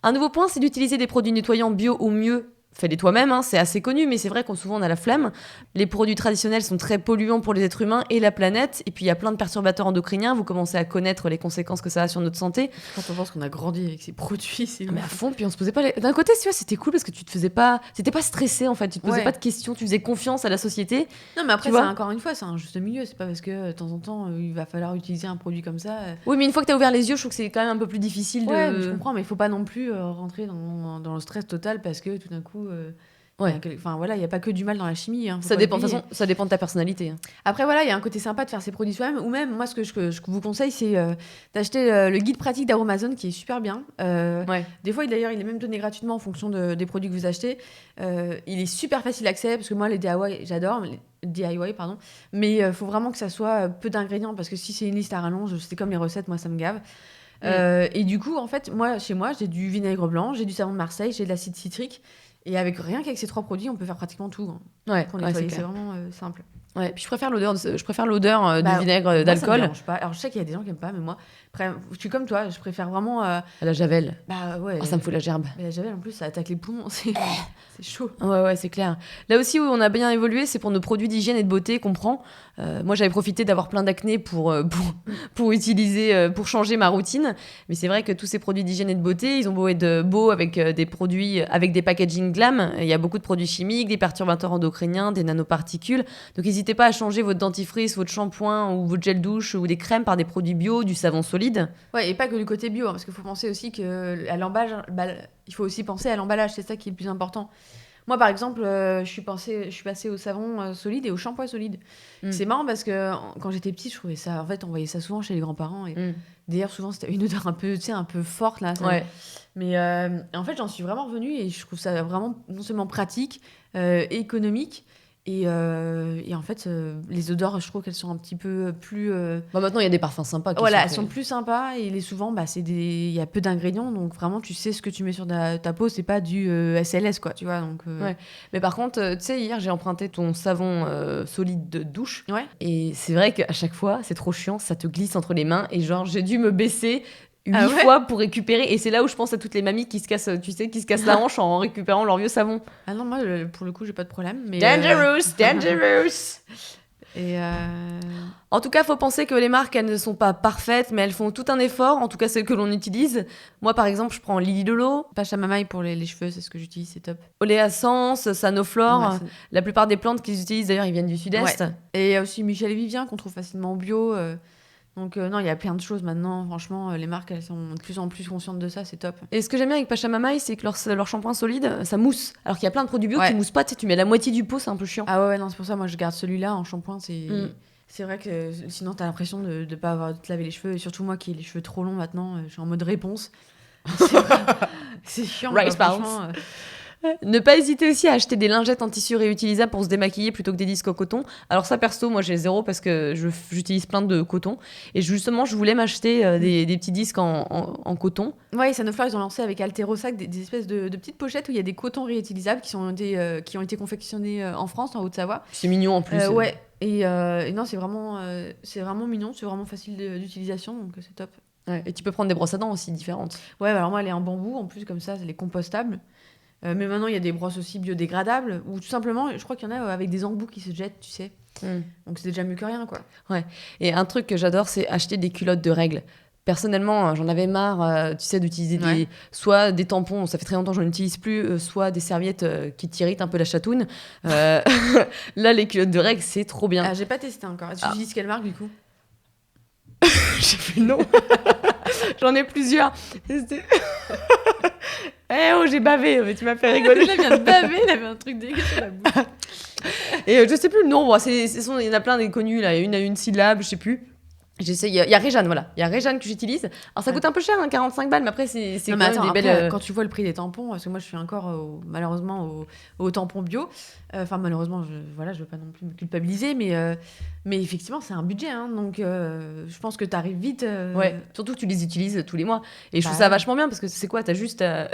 Un nouveau point, c'est d'utiliser des produits nettoyants bio ou mieux. Fais-les toi-même, hein, c'est assez connu, mais c'est vrai qu'on souvent on a la flemme. Les produits traditionnels sont très polluants pour les êtres humains et la planète, et puis il y a plein de perturbateurs endocriniens, vous commencez à connaître les conséquences que ça a sur notre santé. Quand on pense qu'on a grandi avec ces produits, c'est... Mais à fond, puis on se posait pas... D'un côté, tu vois, c'était cool parce que tu te faisais pas... T'étais pas stressé, en fait, tu te posais pas de questions, tu faisais confiance à la société. Non, mais après, encore une fois, c'est un juste milieu, c'est pas parce que de temps en temps, il va falloir utiliser un produit comme ça... Oui, mais une fois que t'as ouvert les yeux, je trouve que c'est quand même un peu plus difficile de... Ouais, je comprends, mais il faut pas non plus rentrer dans le stress total parce que tout d'un coup... Enfin voilà, il n'y a pas que du mal dans la chimie. Hein, ça dépend de ta personnalité. Hein. Après voilà, il y a un côté sympa de faire ses produits soi-même. Ou même, moi, ce que je vous conseille, c'est d'acheter le guide pratique d'Aromazone qui est super bien. Des fois, d'ailleurs, il est même donné gratuitement en fonction des produits que vous achetez. Il est super facile d'accès parce que moi, les DIY, j'adore. Mais il faut vraiment que ça soit peu d'ingrédients parce que si c'est une liste à rallonge, c'est comme les recettes, moi, ça me gave. Et du coup, en fait, chez moi, j'ai du vinaigre blanc, j'ai du savon de Marseille, j'ai de l'acide citrique. Et avec rien qu'avec ces 3 produits, on peut faire pratiquement tout. Ouais, Pour ouais, nettoyer, c'est c'est clair. vraiment simple. Ouais, puis je préfère l'odeur du Bah, vinaigre moi, ça me d'alcool dérange pas. Alors, je sais qu'il y a des gens qui aiment pas, mais moi, je suis comme toi, je préfère vraiment. à la javel. Bah ouais. Oh, ça me fout la gerbe. Mais la javel, en plus, ça attaque les poumons, c'est chaud. Ouais, c'est clair. Là aussi où on a bien évolué, c'est pour nos produits d'hygiène et de beauté qu'on prend. Moi, j'avais profité d'avoir plein d'acné pour utiliser, pour changer ma routine. Mais c'est vrai que tous ces produits d'hygiène et de beauté, ils ont beau être beaux avec des produits, avec des packaging glam. Il y a beaucoup de produits chimiques, des perturbateurs endocriniens, des nanoparticules. Donc, n'hésitez pas à changer votre dentifrice, votre shampoing ou votre gel douche ou des crèmes par des produits bio, du savon solide. Ouais, et pas que du côté bio, parce qu'il faut penser aussi à l'emballage. Il faut aussi penser à l'emballage, c'est ça qui est le plus important. Moi, par exemple, je suis passée au savon solide et au shampoing solide. C'est marrant parce que quand j'étais petite, je trouvais ça. En fait, on voyait ça souvent chez les grands-parents. Et d'ailleurs, souvent, c'était une odeur un peu forte là. Ouais. Mais en fait, j'en suis vraiment revenue et je trouve ça vraiment non seulement pratique, économique. Et en fait, les odeurs, je trouve qu'elles sont un petit peu plus. Maintenant, il y a des parfums sympas. Elles sont plus sympas et souvent, il y a peu d'ingrédients, donc vraiment, tu sais ce que tu mets sur ta peau, c'est pas du SLS, quoi, tu vois. Donc, Ouais. Mais par contre, tu sais, hier, j'ai emprunté ton savon solide de douche. Ouais. Et c'est vrai qu'à chaque fois, c'est trop chiant, ça te glisse entre les mains. Et genre, j'ai dû me baisser 8 fois pour récupérer. Et c'est là où je pense à toutes les mamies qui se cassent la hanche en récupérant leur vieux savon. Ah non, moi, pour le coup, j'ai pas de problème. Mais, Dangerous. Et En tout cas, faut penser que les marques, elles ne sont pas parfaites, mais elles font tout un effort, en tout cas celles que l'on utilise. Moi, par exemple, je prends Lily Lolo, Pachamamaï pour les cheveux, c'est ce que j'utilise, c'est top. Oléascence, Sanoflore. Ouais, la plupart des plantes qu'ils utilisent, d'ailleurs, ils viennent du sud-est. Ouais. Et il y a aussi Michel et Vivien qu'on trouve facilement en bio. Donc non, il y a plein de choses maintenant. Franchement, les marques, elles sont de plus en plus conscientes de ça, c'est top. Et ce que j'aime bien avec Pachamamaï, c'est que leur shampoing solide, ça mousse. Alors qu'il y a plein de produits bio Ouais. qui moussent pas, tu mets la moitié du pot, c'est un peu chiant. Ah ouais, non, c'est pour ça, moi, je garde celui-là en shampoing. C'est vrai que sinon, t'as l'impression de ne pas avoir de te laver les cheveux. Et surtout moi qui ai les cheveux trop longs maintenant, je suis en mode réponse. C'est chiant. Rice quoi, bounce. franchement. Ne pas hésiter aussi à acheter des lingettes en tissu réutilisables pour se démaquiller plutôt que des disques en coton. Alors ça, perso, moi j'ai zéro parce que j'utilise plein de coton. Et justement, je voulais m'acheter des petits disques en coton. Ouais, Sanoflore, ils ont lancé avec Alterosac des espèces de petites pochettes où il y a des cotons réutilisables qui ont été confectionnés en France, en Haute-Savoie. C'est mignon en plus. Ouais. Et non, c'est vraiment mignon, c'est vraiment facile d'utilisation, donc c'est top. Ouais. Et tu peux prendre des brosses à dents aussi différentes. Ouais, alors moi, elle est en bambou, en plus, comme ça, elle est compostable. Mais maintenant, il y a des brosses aussi biodégradables, ou tout simplement, je crois qu'il y en a avec des embouts qui se jettent, tu sais. Donc c'est déjà mieux que rien, quoi. Ouais. Et un truc que j'adore, c'est acheter des culottes de règles. Personnellement, j'en avais marre, tu sais, d'utiliser soit des tampons, ça fait très longtemps que j'en utilise plus, soit des serviettes qui t'irritent un peu la chatoune. Là, les culottes de règles, c'est trop bien. Ah, j'ai pas testé encore. Tu utilises quelle marque, du coup? J'ai plus le nom. J'en ai plusieurs. J'ai bavé, mais tu m'as fait rigoler. Il vient de baver, il avait un truc dégueu sur la bouche. Et je sais plus le nom, il y en a plein des connus, là, une à une syllabe, je sais plus. J'essaie, il y a Réjeanne, voilà. Il y a Réjeanne que j'utilise. Alors ça coûte un peu cher, 45 balles, mais après c'est Non, quand mais même attends, des après, belles... quand tu vois le prix des tampons, parce que moi je suis encore malheureusement au tampon bio. Enfin malheureusement, je veux pas non plus me culpabiliser, mais effectivement c'est un budget, hein, donc je pense que t'arrives vite. Ouais, surtout que tu les utilises tous les mois. Et je trouve ça vachement bien parce que c'est quoi, t'as juste à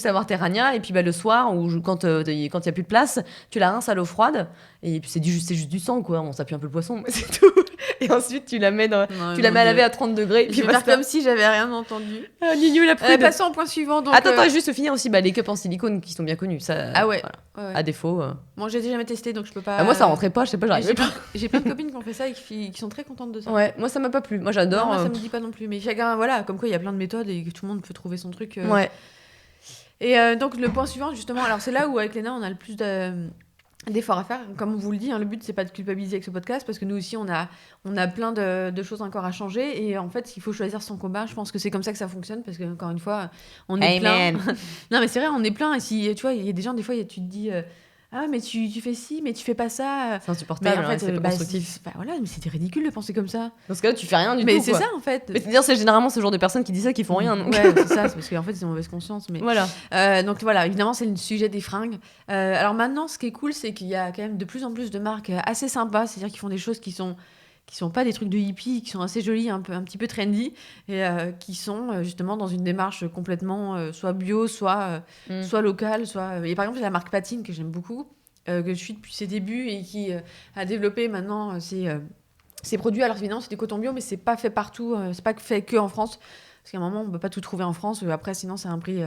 avoir tes ranias et puis le soir ou quand il y a plus de place, tu la rinces à l'eau froide et puis c'est juste du sang quoi, on s'appuie un peu le poisson, mais c'est tout. Et ensuite tu la mets à laver à 30 degrés. Et puis je vais faire comme si j'avais rien entendu. Ninu la prude. Passons au point suivant. Donc, attends, juste finir aussi les cups en silicone qui sont bien connus. Ça, ah ouais. Voilà. À défaut. Bon, j'ai jamais testé donc je peux pas. Moi ça rentrait pas, je sais pas, j'arrivais pas. J'ai plein de copines qui ont fait ça et qui sont très contentes de ça. Ouais, moi ça m'a pas plu. Moi j'adore. Non, moi ça me dit pas non plus. Mais chacun, voilà, comme quoi il y a plein de méthodes et que tout le monde peut trouver son truc. Ouais. Et donc le point suivant, justement, alors c'est là où avec Léna on a le plus d'efforts à faire. Comme on vous le dit, hein, le but c'est pas de culpabiliser avec ce podcast parce que nous aussi on a plein de choses encore à changer et en fait il faut choisir son combat. Je pense que c'est comme ça que ça fonctionne parce que encore une fois on est plein. Non mais c'est vrai, on est plein et si tu vois il y a des gens des fois tu te dis ah mais tu fais ci mais tu fais pas ça. C'est insupportable. Mais en fait c'est pas constructif. Voilà, mais c'était ridicule de penser comme ça. Dans ce cas-là tu fais rien du tout. Mais c'est quoi. ça en fait. Mais c'est-à-dire c'est généralement ce genre de personnes qui disent ça qui font rien. Donc. Ouais c'est ça, c'est parce qu'en fait ils ont mauvaise conscience. Mais voilà. Donc voilà, évidemment c'est le sujet des fringues. Alors maintenant ce qui est cool c'est qu'il y a quand même de plus en plus de marques assez sympas, c'est-à-dire qu'ils font des choses qui sont sont pas des trucs de hippie, qui sont assez jolis, un petit peu trendy, et qui sont justement dans une démarche complètement soit bio, soit locale, soit... Et par exemple, la marque Patine, que j'aime beaucoup, que je suis depuis ses débuts, et qui a développé maintenant ses produits. Alors évidemment, c'est des cotons bio, mais c'est pas fait partout, c'est pas fait que en France. Parce qu'à un moment, on peut pas tout trouver en France. Après, sinon, c'est un prix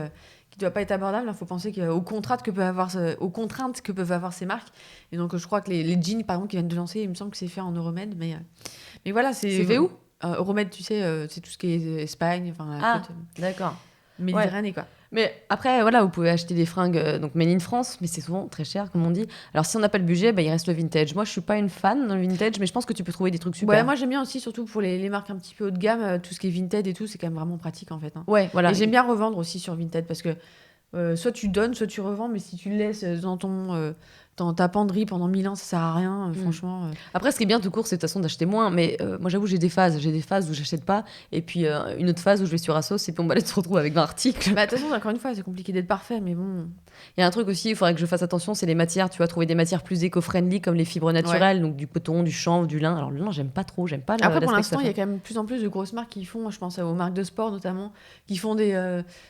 qui doit pas être abordable. Il faut penser aux contraintes que peuvent avoir ces marques. Et donc, je crois que les jeans, par exemple, qui viennent de lancer, il me semble que c'est fait en Euromède. Mais voilà, c'est fait où Euromède, tu sais, c'est tout ce qui est Espagne, enfin la côte d'accord. Méditerranée, quoi. Mais après, voilà, vous pouvez acheter des fringues donc made in France, mais c'est souvent très cher, comme on dit. Alors, si on n'a pas le budget, il reste le vintage. Moi, je suis pas une fan dans le vintage, mais je pense que tu peux trouver des trucs super. Ouais, moi, j'aime bien aussi, surtout pour les marques un petit peu haut de gamme, tout ce qui est Vinted et tout, c'est quand même vraiment pratique, en fait. Hein. Ouais, voilà. Et j'aime bien revendre aussi sur Vinted, parce que soit tu donnes, soit tu revends, mais si tu le laisses dans ta penderie pendant 1000 ans, ça sert à rien, franchement. Après, ce qui est bien tout court, c'est de toute façon d'acheter moins. Mais moi, j'avoue, j'ai des phases. J'ai des phases où j'achète pas, et puis une autre phase où je vais sur Asos, et puis on va aller se retrouver avec 20 articles. Bah, de toute façon, encore une fois, c'est compliqué d'être parfait, mais bon. Il y a un truc aussi, il faudrait que je fasse attention, c'est les matières. Tu vas trouver des matières plus éco-friendly, comme les fibres naturelles, donc du coton, du chanvre, du lin. Alors le lin, j'aime pas trop, Après, pour l'instant, il y a quand même de plus en plus de grosses marques qui font, je pense aux marques de sport notamment, qui font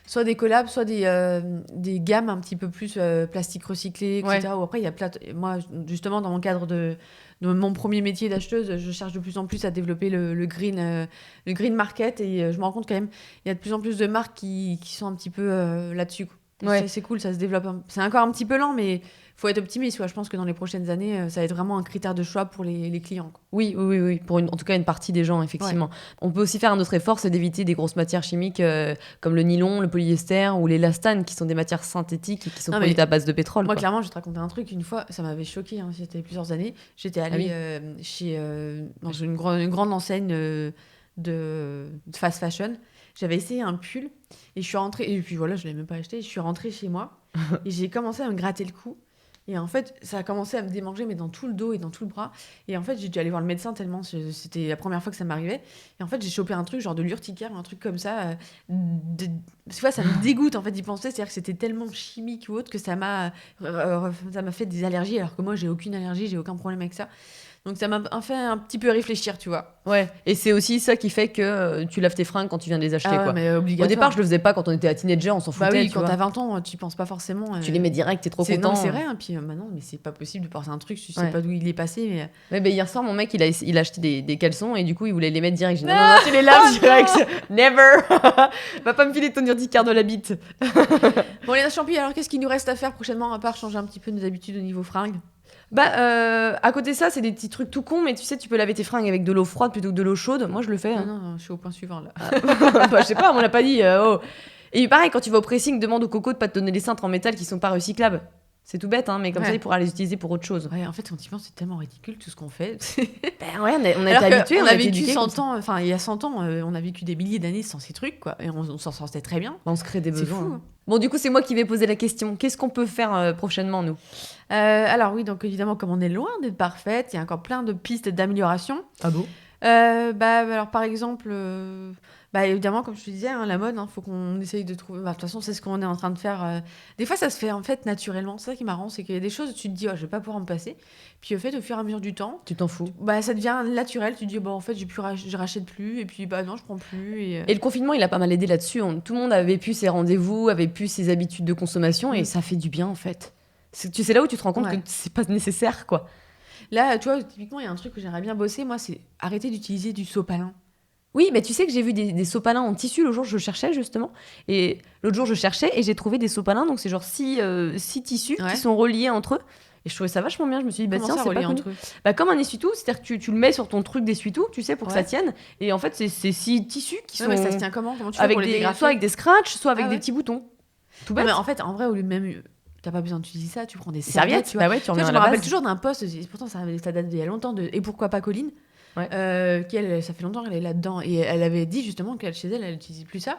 soit des collabs, soit des gammes un petit peu plus plastique recyclé, etc. Où après, il y a moi, justement, dans mon cadre de mon premier métier d'acheteuse, je cherche de plus en plus à développer le green market, et je me rends compte quand même, il y a de plus en plus de marques qui sont un petit peu là-dessus, quoi. Ouais. C'est cool, ça se développe. C'est encore un petit peu lent, mais faut être optimiste, quoi. Je pense que dans les prochaines années, ça va être vraiment un critère de choix pour les clients, quoi. Oui. Pour en tout cas une partie des gens, effectivement. Ouais. On peut aussi faire un autre effort, c'est d'éviter des grosses matières chimiques comme le nylon, le polyester ou l'élastane, qui sont des matières synthétiques et qui sont produites à base de pétrole. Moi, clairement, je vais te raconter un truc. Une fois, ça m'avait choquée, hein, c'était plusieurs années. J'étais allée dans une grande enseigne de fast fashion. J'avais essayé un pull et je suis rentrée, et puis voilà, je ne l'ai même pas acheté. Je suis rentrée chez moi et j'ai commencé à me gratter le cou. Et en fait, ça a commencé à me démanger, mais dans tout le dos et dans tout le bras. Et en fait, j'ai dû aller voir le médecin tellement c'était la première fois que ça m'arrivait. Et en fait, j'ai chopé un truc genre de l'urticaire, un truc comme ça. Tu vois, ça me dégoûte en fait d'y penser. C'est-à-dire que c'était tellement chimique ou autre que ça m'a fait des allergies, alors que moi, j'ai aucune allergie, j'ai aucun problème avec ça. Donc ça m'a fait un petit peu réfléchir, tu vois. Ouais, et c'est aussi ça qui fait que tu laves tes fringues quand tu viens de les acheter, quoi. Mais obligatoire. Au départ, je le faisais pas quand on était à teenager, on s'en foutait. Bah oui, tu quand vois. t'as 20 ans, tu penses pas forcément. Tu les mets direct, t'es trop content. Non, c'est vrai, hein, puis maintenant, mais c'est pas possible de porter un truc, tu sais pas d'où il est passé. Mais... Ouais, bah, hier soir, mon mec, il a acheté des caleçons et du coup, il voulait les mettre direct. J'ai dit non, tu les laves direct. Never. Va pas me filer ton urticaire de la bite. Bon, les champions, alors qu'est-ce qu'il nous reste à faire prochainement, à part changer un petit peu nos habitudes au niveau fringues? À côté de ça, c'est des petits trucs tout cons, mais tu sais, tu peux laver tes fringues avec de l'eau froide plutôt que de l'eau chaude. Moi, je le fais. Non, je suis au point suivant là. Je sais pas, on l'a pas dit. Et pareil, quand tu vas au pressing, demande au coco de pas te donner les cintres en métal qui sont pas recyclables. C'est tout bête, hein, mais comme ça, il pourra les utiliser pour autre chose. Ouais, en fait, effectivement, c'est tellement ridicule tout ce qu'on fait. On a été habitués. On a vécu 100 ans, enfin, il y a 100 ans, on a vécu des milliers d'années sans ces trucs, quoi. Et on s'en sortait très bien. On se crée des besoins. C'est fou. Bon, du coup, c'est moi qui vais poser la question. Qu'est-ce qu'on peut faire prochainement, nous? Alors, oui, donc évidemment, comme on est loin d'être parfaite, il y a encore plein de pistes d'amélioration. Ah bon? Alors, par exemple. Évidemment, comme je te disais, hein, la mode, faut qu'on essaye de trouver... de toute façon, c'est ce qu'on est en train de faire. Des fois, ça se fait en fait naturellement. C'est ça qui est marrant, c'est qu'il y a des choses où tu te dis, je vais pas pouvoir me passer. Puis au fait, au fur et à mesure du temps... Tu t'en fous. Ça devient naturel. Tu te dis, en fait, je rachète plus. Et puis, non, je prends plus. Et le confinement, il a pas mal aidé là-dessus. Tout le monde avait pu ses rendez-vous, avait pu ses habitudes de consommation. Et ça fait du bien, en fait. C'est là où tu te rends compte que c'est pas nécessaire, quoi. Là, tu vois, typiquement, il y a un truc que j'aimerais bien bosser. Moi, c'est arrêter d'utiliser du sopalin. Oui, mais tu sais que j'ai vu des sopalins en tissu l'autre jour, je cherchais justement. Et l'autre jour, je cherchais et j'ai trouvé des sopalins, donc c'est genre 6 tissus qui sont reliés entre eux. Et je trouvais ça vachement bien. Je me suis dit, tiens, c'est pas entre eux. Comme un essuie-tout, c'est-à-dire que tu le mets sur ton truc d'essuie-tout, tu sais, pour que ça tienne. Et en fait, c'est 6 tissus qui sont. Mais ça se tient comment tu fais avec pour les dégrafer? soit avec des scratchs, soit avec des petits boutons. Tout bête. Mais en fait, en vrai, au lieu de même. T'as pas besoin d'utiliser ça, tu prends des serviettes. Tu vois. Bah ouais, tu je me rappelle toujours d'un post, pourtant ça date d'il y a longtemps, et pourquoi pas Colline, ça fait longtemps qu'elle est là-dedans, et elle avait dit justement qu'elle chez elle n'utilisait plus ça.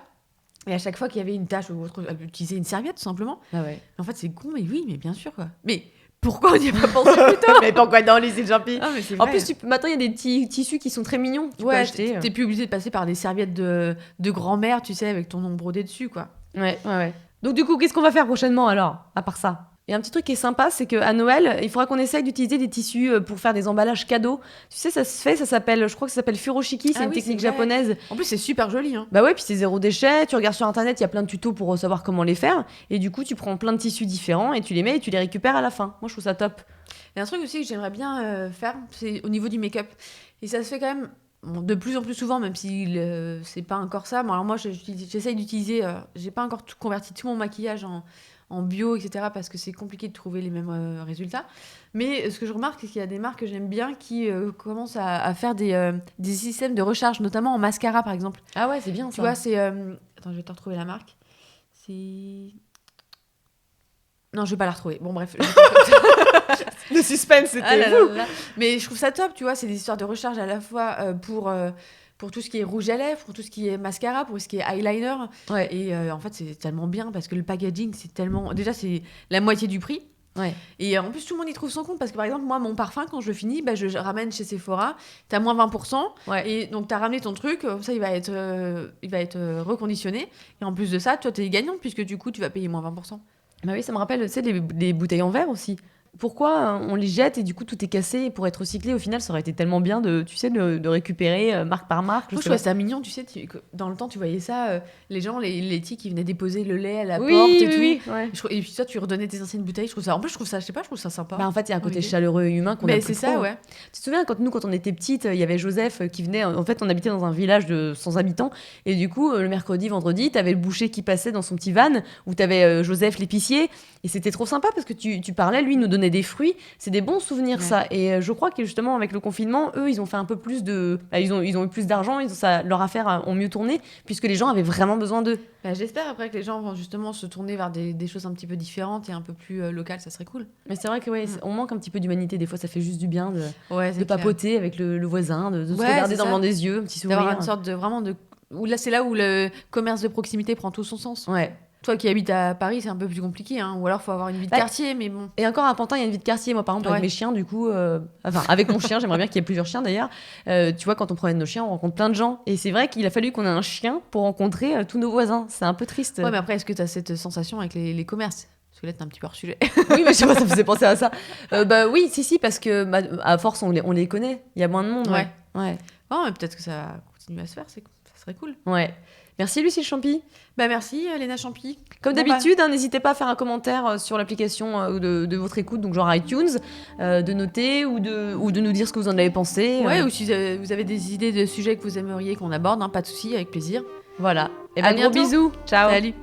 Et à chaque fois qu'il y avait une tâche ou autre, elle utilisait une serviette tout simplement. Ah ouais. En fait, c'est con, mais oui, mais bien sûr quoi. Mais pourquoi on n'y a pas pensé plus tard? Mais pourquoi dans les Jean-Pi? En plus, maintenant il y a des petits tissus qui sont très mignons. Tu peux acheter. T'es plus obligé de passer par des serviettes de grand-mère, tu sais, avec ton nom brodé dessus quoi. Ouais. Donc du coup, qu'est-ce qu'on va faire prochainement alors, à part ça? Et un petit truc qui est sympa, c'est qu'à Noël, il faudra qu'on essaye d'utiliser des tissus pour faire des emballages cadeaux. Tu sais, ça se fait, je crois que ça s'appelle furoshiki, c'est une technique japonaise. En plus, c'est super joli. Hein. Bah ouais, puis c'est zéro déchet. Tu regardes sur internet, il y a plein de tutos pour savoir comment les faire. Et du coup, tu prends plein de tissus différents et tu les mets et tu les récupères à la fin. Moi, je trouve ça top. Il y a un truc aussi que j'aimerais bien faire, c'est au niveau du make-up. Et ça se fait quand même de plus en plus souvent, même si c'est pas encore ça. Bon, alors moi, j'essaye d'utiliser. J'ai pas encore converti tout mon maquillage en bio, etc. parce que c'est compliqué de trouver les mêmes résultats. Mais ce que je remarque, c'est qu'il y a des marques que j'aime bien qui commencent à faire des systèmes de recharge, notamment en mascara, par exemple. Ah ouais, c'est bien ça. Tu vois, c'est... Attends, je vais te retrouver la marque. C'est... Non, je vais pas la retrouver. Bon, bref. Le suspense, c'était ah là là là. Mais je trouve ça top, tu vois. C'est des histoires de recharge à la fois pour tout ce qui est rouge à lèvres, pour tout ce qui est mascara, pour ce qui est eyeliner. Ouais. Et en fait, c'est tellement bien parce que le packaging, c'est tellement... Déjà, c'est la moitié du prix. Ouais. Et en plus, tout le monde y trouve son compte parce que, par exemple, moi, mon parfum, quand je le finis, bah, je ramène chez Sephora. T'as moins 20%. Ouais. Et donc, t'as ramené ton truc. Ça, il va être reconditionné. Et en plus de ça, toi, t'es gagnant puisque du coup, tu vas payer moins 20%. Bah oui, ça me rappelle, tu sais, les bouteilles en verre aussi. Pourquoi on les jette et du coup tout est cassé pour être recyclé? Au final, ça aurait été tellement bien de récupérer marque par marque. Moi, je trouvais ça mignon, tu sais, dans le temps, tu voyais ça, les gens, les laitiers qui venaient déposer le lait à la porte et tout. Oui, ouais. Et puis toi, tu redonnais tes anciennes bouteilles. En plus, je trouve ça sympa. Bah, en fait, il y a un côté chaleureux et humain qu'on a Mais plus c'est trop. ça, ouais. Tu te souviens, quand on était petites, il y avait Joseph qui venait. En fait, on habitait dans un village de 100 habitants. Et du coup, le mercredi, vendredi, t'avais le boucher qui passait dans son petit van où t'avais Joseph l'épicier. Et c'était trop sympa parce que tu parlais, lui, il nous donnait des fruits. C'est des bons souvenirs, Ouais. ça. Et je crois que justement, avec le confinement, eux, ils ont fait un peu plus de. Bah, ils ont eu plus d'argent, leurs affaires ont mieux tourné, puisque les gens avaient vraiment besoin d'eux. Bah, j'espère après que les gens vont justement se tourner vers des choses un petit peu différentes et un peu plus locales, ça serait cool. Mais c'est vrai que on manque un petit peu d'humanité. Des fois, ça fait juste du bien Ouais, de papoter avec le voisin, de se Ouais, regarder c'est dans le ça. blanc des yeux, un petit sourire. D'avoir une sorte de vraiment de. C'est là où le commerce de proximité prend tout son sens. Ouais. Toi qui habites à Paris, c'est un peu plus compliqué, hein. Ou alors faut avoir une vie de Bah, quartier, mais bon. Et encore à Pantin, il y a une vie de quartier. Moi, par exemple, avec Ouais. mes chiens, du coup, enfin, avec mon chien, j'aimerais bien qu'il y ait plusieurs chiens d'ailleurs. Tu vois, quand on promène nos chiens, on rencontre plein de gens. Et c'est vrai qu'il a fallu qu'on ait un chien pour rencontrer tous nos voisins. C'est un peu triste. Ouais, mais après, est-ce que tu as cette sensation avec les commerces? Parce que là, t'es un petit peu hors sujet. Oui, mais je sais pas, ça me faisait penser à ça. Bah oui, si, parce que à force, on les connaît. Il y a moins de monde. Ouais. Ouais. Oh, mais peut-être que ça va continuer à se faire, ça serait cool. Ouais. Merci Lucille Champy. Bah merci Léna Champy. Comme Bon, d'habitude, n'hésitez pas à faire un commentaire sur l'application de votre écoute, donc genre iTunes, de noter ou de nous dire ce que vous en avez pensé. Ouais, ou si vous avez des idées de sujets que vous aimeriez qu'on aborde, hein, pas de souci, avec plaisir. Voilà. Et À ben gros bientôt. bisous. Ciao. Salut.